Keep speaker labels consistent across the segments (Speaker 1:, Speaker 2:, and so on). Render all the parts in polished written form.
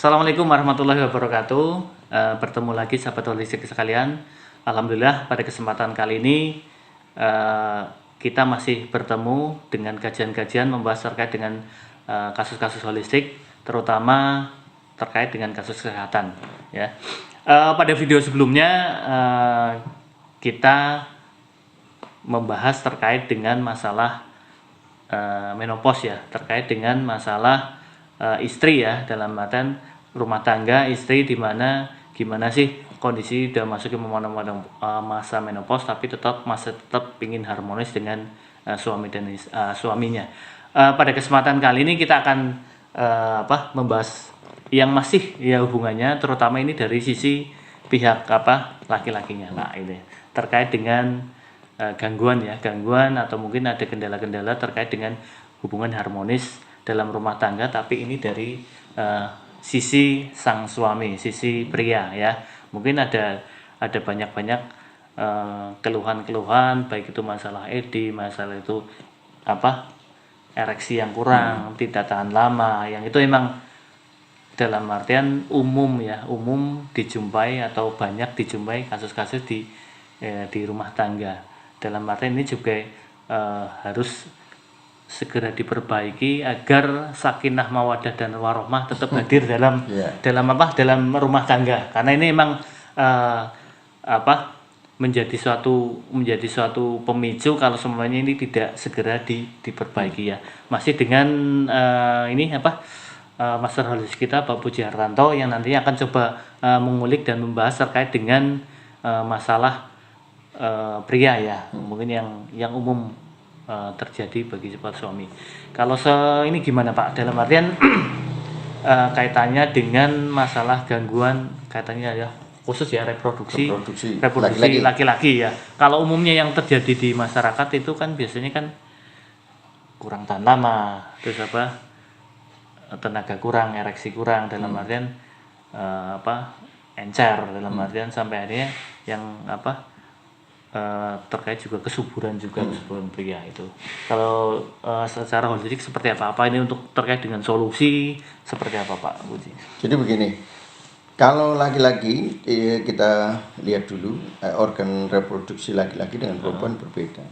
Speaker 1: Assalamualaikum warahmatullahi wabarakatuh. Bertemu lagi sahabat holistik sekalian. Alhamdulillah pada kesempatan kali ini kita masih bertemu dengan kajian-kajian membahas terkait dengan kasus-kasus holistik, terutama terkait dengan kasus kesehatan. Ya. Pada video sebelumnya kita membahas terkait dengan masalah menopause ya, terkait dengan masalah istri ya, dalam artian rumah tangga istri, dimana gimana sih kondisi udah masuk ke masa menopause tapi masih tetap ingin harmonis dengan suami dan suaminya. Pada kesempatan kali ini kita akan membahas yang masih ya hubungannya, terutama ini dari sisi pihak laki-lakinya. Nah, ini terkait dengan gangguan atau mungkin ada kendala-kendala terkait dengan hubungan harmonis dalam rumah tangga, tapi ini dari sisi sang suami, sisi pria ya. Mungkin ada banyak-banyak keluhan-keluhan, baik itu masalah ED, masalah itu ereksi yang kurang, tidak tahan lama, yang itu emang dalam artian umum ya, umum dijumpai atau banyak dijumpai kasus-kasus di rumah tangga. Dalam artian ini juga harus segera diperbaiki agar sakinah mawaddah dan warohmah tetap hadir dalam rumah tangga, karena ini memang menjadi suatu pemicu kalau semuanya ini tidak segera diperbaiki ya. Masih dengan Master Holistik kita Pak Puji Hartanto yang nantinya akan coba mengulik dan membahas terkait dengan masalah pria ya, mungkin yang umum terjadi bagi para suami. Kalau ini gimana Pak? Dalam artian kaitannya dengan masalah gangguan kaitannya ya khusus ya reproduksi laki-laki ya. Kalau umumnya yang terjadi di masyarakat itu kan biasanya kan kurang tahan lama, terus tenaga kurang, ereksi kurang, dalam artian encer, dalam artian sampai akhirnya yang terkait juga kesuburan pria itu. Kalau secara holistik seperti apa ini untuk terkait dengan solusi seperti apa Pak Puji?
Speaker 2: Jadi begini, kalau laki-laki kita lihat dulu organ reproduksi laki-laki dengan perempuan berbeda.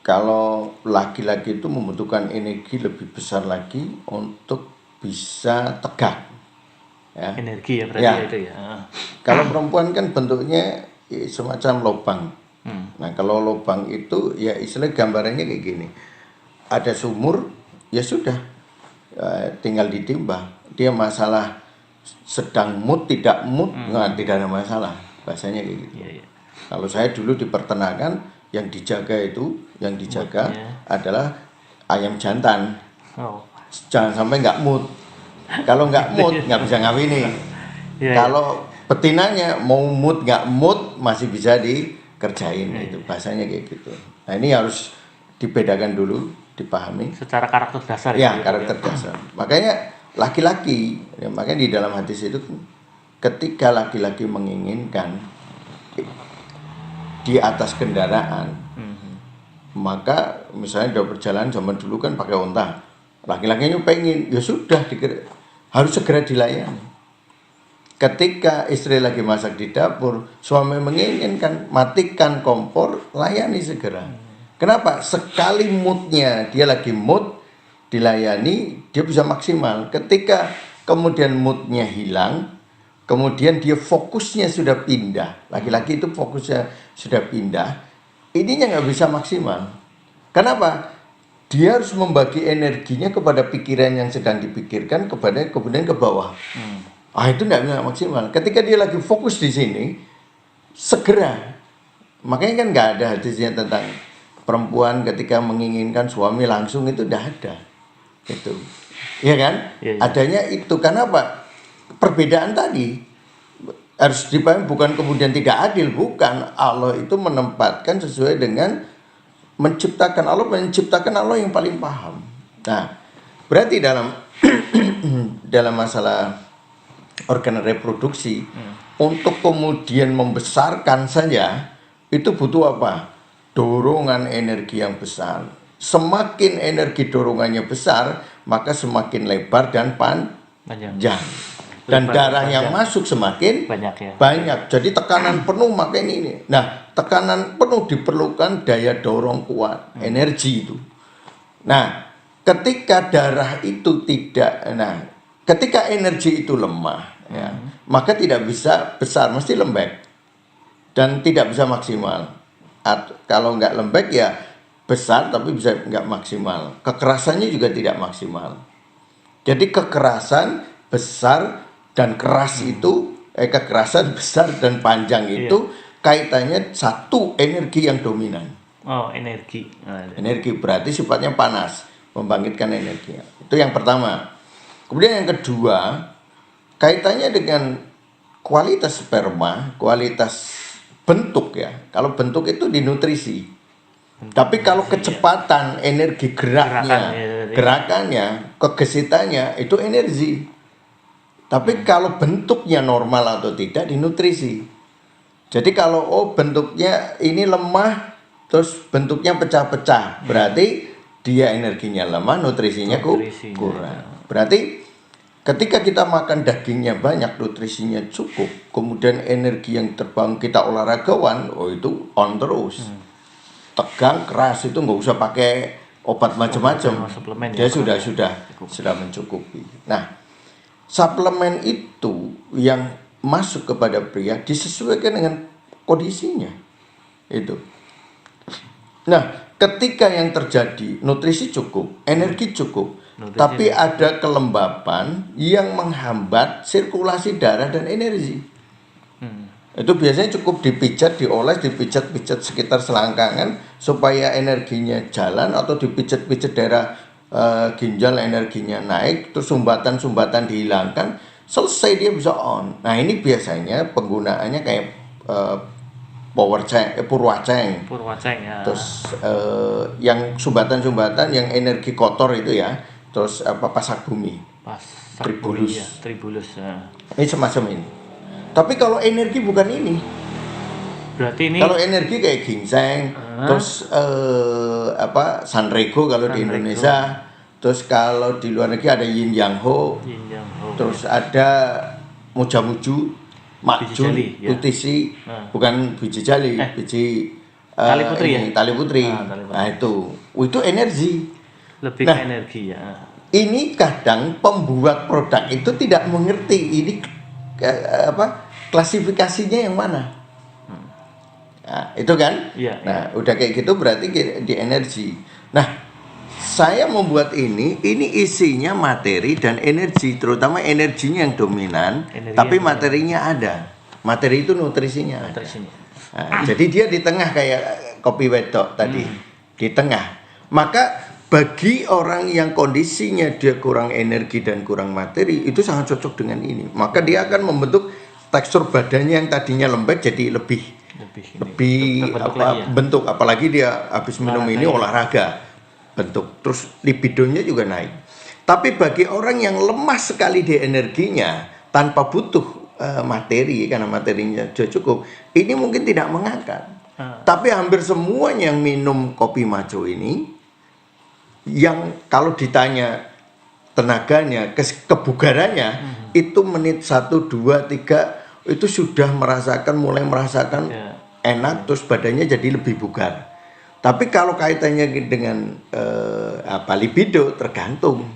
Speaker 2: Kalau laki-laki itu membutuhkan energi lebih besar lagi untuk bisa tegak. Ya.
Speaker 1: Energi ya berarti itu ya.
Speaker 2: Kalau perempuan kan bentuknya semacam lubang. Nah, kalau lubang itu ya istilah gambarannya kayak gini. Ada sumur, ya sudah, tinggal ditimba. Dia masalah sedang mood, tidak mood, tidak ada masalah. Bahasanya kayak gitu.
Speaker 1: Yeah.
Speaker 2: Kalau saya dulu di peternakan, yang dijaga adalah ayam jantan. Jangan sampai nggak mood. Kalau nggak mood, nggak bisa ngawinin. Kalau betinanya mau mood nggak mood masih bisa dikerjain itu, bahasanya kayak gitu. Nah, ini harus dibedakan dulu, dipahami
Speaker 1: secara karakter dasar
Speaker 2: ya, karakter dasar. Makanya laki-laki ya, makanya di dalam hadis itu ketika laki-laki menginginkan di atas kendaraan, maka misalnya udah berjalan, zaman dulu kan pakai unta, laki-lakinya pengen, ya sudah harus segera dilayani. Ketika istri lagi masak di dapur, suami menginginkan matikan kompor, layani segera. Kenapa? Sekali moodnya, dia lagi mood, dilayani, dia bisa maksimal. Ketika kemudian moodnya hilang, kemudian dia fokusnya sudah pindah. Laki-laki itu fokusnya sudah pindah, ininya nggak bisa maksimal. Kenapa? Dia harus membagi energinya kepada pikiran yang sedang dipikirkan, kemudian ke bawah. Itu tidak bisa maksimal. Ketika dia lagi fokus di sini, segera. Makanya kan nggak ada hadisnya tentang perempuan ketika menginginkan suami langsung, itu tidak ada. Itu, ya kan? Ya. Adanya itu. Kenapa? Perbedaan tadi harus dipahami, bukan kemudian tidak adil, bukan. Allah itu menempatkan sesuai dengan menciptakan Allah yang paling paham. Nah, berarti dalam masalah organ reproduksi, untuk kemudian membesarkan saja itu butuh apa? Dorongan energi yang besar. Semakin energi dorongannya besar, maka semakin lebar dan panjang. Dan darah yang masuk semakin
Speaker 1: banyak ya.
Speaker 2: Banyak. Jadi tekanan penuh makin ini. Nah, tekanan penuh diperlukan daya dorong kuat, energi itu. Nah, ketika darah itu ketika energi itu lemah, ya, maka tidak bisa besar, mesti lembek dan tidak bisa maksimal. Kalau nggak lembek ya besar tapi bisa nggak maksimal. Kekerasannya juga tidak maksimal. Jadi kekerasan besar dan keras itu, kekerasan besar dan panjang itu kaitannya satu energi yang dominan.
Speaker 1: Oh, energi.
Speaker 2: Energi berarti sifatnya panas, membangkitkan energi. Itu yang pertama. Kemudian yang kedua, kaitannya dengan kualitas sperma, kualitas bentuk ya. Kalau bentuk itu di nutrisi. Tapi kalau kecepatan energi gerakannya, kegesitannya itu energi. Tapi kalau bentuknya normal atau tidak di nutrisi. Jadi kalau bentuknya ini lemah terus bentuknya pecah-pecah, berarti dia energinya lemah, nutrisinya kurang. Berarti ketika kita makan dagingnya banyak, nutrisinya cukup, kemudian energi yang terbang kita olahragawan, itu on terus. Tegang, keras itu nggak usah pakai obat macam-macam. Dia sudah mencukupi. Nah, suplemen itu yang masuk kepada pria disesuaikan dengan kondisinya. Itu. Nah, ketika yang terjadi nutrisi cukup, energi cukup, tapi ada kelembapan yang menghambat sirkulasi darah dan energi. Itu biasanya cukup dipijat, dioles, dipijat-pijat sekitar selangkangan supaya energinya jalan, atau dipijat-pijat daerah ginjal, energinya naik, terus sumbatan-sumbatan dihilangkan, selesai dia bisa on. Nah, ini biasanya penggunaannya kayak Purwaceng
Speaker 1: ya.
Speaker 2: Terus yang sumbatan-sumbatan yang energi kotor itu ya, terus pasak bumi,
Speaker 1: tribulus ya.
Speaker 2: Ini semacam ini. Tapi kalau energi bukan ini.
Speaker 1: Berarti ini
Speaker 2: kalau energi kayak ginseng, terus Sanrego kalau di Indonesia, terus kalau di luar negeri ada Yin Yang Ho, terus ada Mujamuju, Makjun, Utisi, bukan biji jali, biji
Speaker 1: tali putri ya.
Speaker 2: Tali putri. Nah itu energi.
Speaker 1: Lebih ke energi ya.
Speaker 2: Ini kadang pembuat produk itu tidak mengerti ini klasifikasinya yang mana. Nah, itu kan? Nah, udah kayak gitu berarti di energi. Nah, saya membuat ini isinya materi dan energi, terutama energinya yang dominan, tapi materinya ada. Materi itu nutrisinya ada. Nah, jadi dia di tengah kayak kopi wedok tadi, di tengah. Maka bagi orang yang kondisinya dia kurang energi dan kurang materi, itu sangat cocok dengan ini. Maka dia akan membentuk tekstur badannya yang tadinya lembek jadi lebih bentuk, apalagi dia habis minum ini olahraga, bentuk, terus libidonya juga naik. Tapi bagi orang yang lemah sekali di energinya tanpa butuh materi, karena materinya sudah cukup, ini mungkin tidak mengangkat. Tapi hampir semuanya yang minum kopi maco ini, yang kalau ditanya tenaganya, kebugarannya, itu menit 1, 2, 3 itu sudah mulai merasakan enak, terus badannya jadi lebih bugar. Tapi kalau kaitannya dengan libido, tergantung.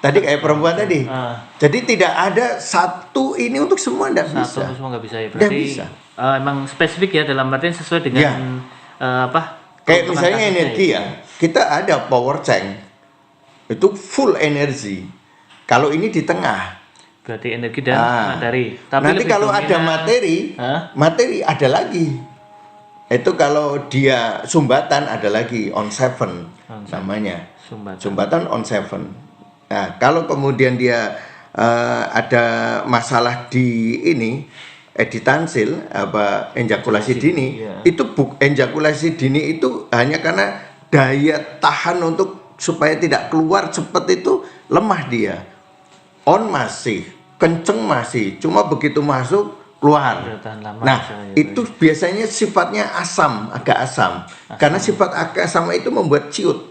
Speaker 2: Tadi kayak perempuan tadi. Jadi tidak ada satu ini untuk semua, tidak bisa.
Speaker 1: Satu semua nggak bisa ya. Berarti emang spesifik ya, dalam artian sesuai dengan
Speaker 2: kayak misalnya energi ya. Kita ada power tank. Itu full energi. Kalau ini di tengah.
Speaker 1: Berarti energi dan materi. Tapi
Speaker 2: nanti kalau ada materi ada lagi. Itu kalau dia sumbatan ada lagi on 7 namanya. Sumbatan on 7. Nah, kalau kemudian dia ada masalah di ini editansil ejakulasi dini, itu ejakulasi dini itu hanya karena daya tahan untuk supaya tidak keluar cepat itu lemah dia. On masih, kenceng masih, cuma begitu masuk keluar. Nah, itu biasanya sifatnya agak asam. Karena sifat agak asam itu membuat ciut,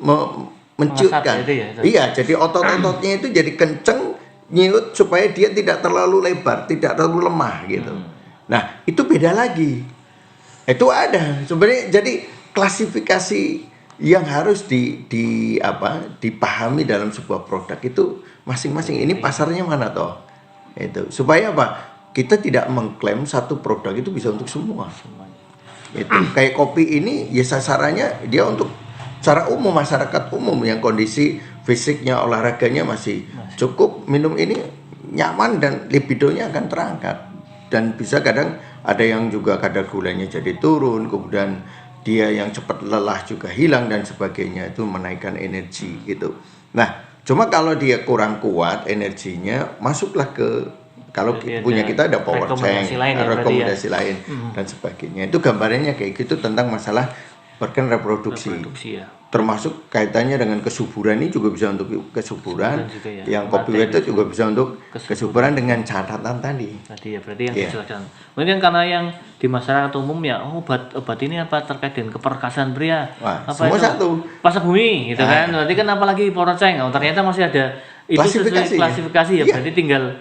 Speaker 2: menciutkan. Iya, jadi otot-ototnya itu jadi kenceng, nyiut supaya dia tidak terlalu lebar, tidak terlalu lemah gitu. Nah, itu beda lagi. Itu ada sebenarnya. Jadi klasifikasi yang harus dipahami dalam sebuah produk itu masing-masing. Ini pasarnya mana toh? Itu supaya apa? Kita tidak mengklaim satu produk itu bisa untuk semua. Itu kayak kopi ini ya sasarannya dia untuk secara umum, masyarakat umum yang kondisi fisiknya, olahraganya masih cukup, minum ini nyaman dan libidonya akan terangkat. Dan bisa kadang ada yang juga kadar gulanya jadi turun, kemudian dia yang cepat lelah juga hilang dan sebagainya, itu menaikkan energi gitu. Nah, cuma kalau dia kurang kuat energinya, masuklah ke kalau
Speaker 1: Jadi
Speaker 2: punya kita ada power tank, rekomendasi
Speaker 1: ya.
Speaker 2: lain dan sebagainya. Itu gambarannya kayak gitu tentang masalah organ reproduksi
Speaker 1: ya.
Speaker 2: Termasuk kaitannya dengan kesuburan, ini juga bisa untuk kesuburan juga ya. Yang copyright juga bisa untuk kesuburan dengan catatan tadi
Speaker 1: ya, berarti yang dijelaskan mungkin karena yang di masyarakat umum ya, obat ini apa terkait dengan keperkasaan pria.
Speaker 2: Wah,
Speaker 1: apa
Speaker 2: semua
Speaker 1: itu?
Speaker 2: Satu
Speaker 1: Pasar bumi gitu kan, berarti kan apalagi poroceng, ternyata masih ada itu klasifikasi ya. Berarti tinggal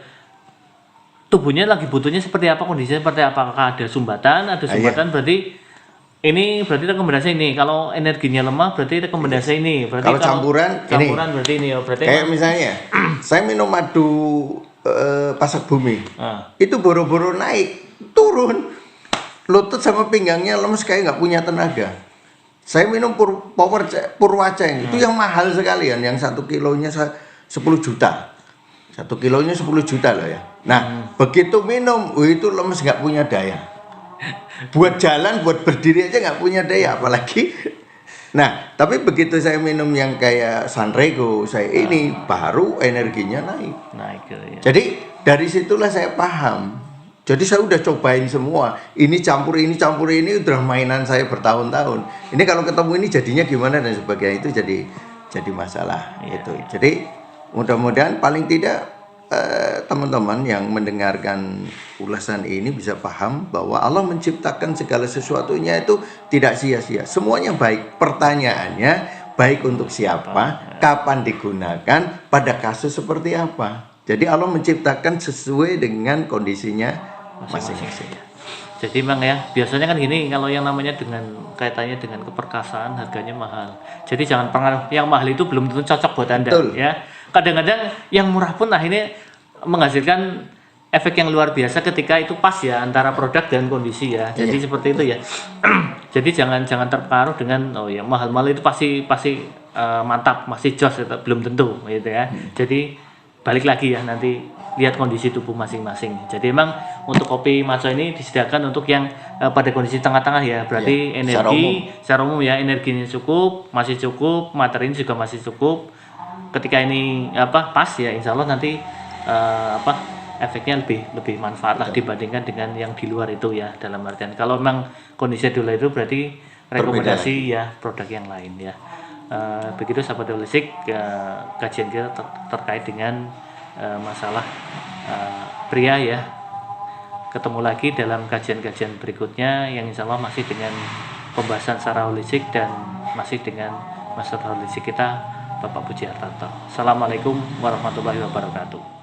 Speaker 1: tubuhnya lagi butuhnya seperti apa, kondisinya seperti apa, apakah ada sumbatan, berarti ini berarti rekomendasi ini. Kalau energinya lemah berarti rekomendasi ini. Berarti
Speaker 2: kalau campuran ini
Speaker 1: berarti ini ya. Berarti
Speaker 2: kayak misalnya saya minum madu pasak bumi. Itu boro-boro naik, turun. Lutut sama pinggangnya lemes kayak nggak punya tenaga. Saya minum Purwaceng, itu yang mahal sekalian, yang 1 kilonya 10 juta. 1 kilonya 10 juta loh ya. Nah, begitu minum, itu lemes nggak punya daya. Buat jalan, buat berdiri aja nggak punya daya, apalagi. Nah, tapi begitu saya minum yang kayak Sanrego, saya ini baru energinya naik ya. Jadi dari situlah saya paham. Jadi saya udah cobain semua. Ini campur ini udah mainan saya bertahun-tahun. Ini kalau ketemu ini jadinya gimana dan sebagainya, itu jadi masalah itu. Jadi mudah-mudahan paling tidak teman-teman yang mendengarkan ulasan ini bisa paham bahwa Allah menciptakan segala sesuatunya itu tidak sia-sia. Semuanya baik. Pertanyaannya baik untuk siapa, kapan digunakan, pada kasus seperti apa. Jadi Allah menciptakan sesuai dengan kondisinya masing-masing.
Speaker 1: Jadi memang ya, biasanya kan gini, kalau yang namanya dengan kaitannya dengan keperkasaan harganya mahal. Jadi jangan pengaruh yang mahal itu belum tentu cocok buat Anda. Betul. Ya. Kadang-kadang yang murah pun ini menghasilkan efek yang luar biasa ketika itu pas ya antara produk dan kondisi ya. Jadi seperti itu ya. Jadi jangan terpengaruh dengan mahal-mahal itu pasti mantap, masih jos, belum tentu gitu ya. Jadi balik lagi ya, nanti lihat kondisi tubuh masing-masing. Jadi memang untuk kopi matcha ini disediakan untuk yang pada kondisi tengah-tengah ya. Berarti energi secara umum ya, energinya masih cukup, materinya juga masih cukup. Ketika ini pas ya, insya Allah nanti efeknya lebih manfaat lah dibandingkan dengan yang di luar itu ya. Dalam artian kalau memang kondisi di luar itu berarti rekomendasi ya produk yang lain ya. Begitu sahabat holistik, kajian kita terkait dengan masalah pria ya. Ketemu lagi dalam kajian-kajian berikutnya yang insya Allah masih dengan pembahasan secara holistik dan masih dengan masalah holistik kita, Bapak Puji Hartanto. Assalamualaikum warahmatullahi wabarakatuh.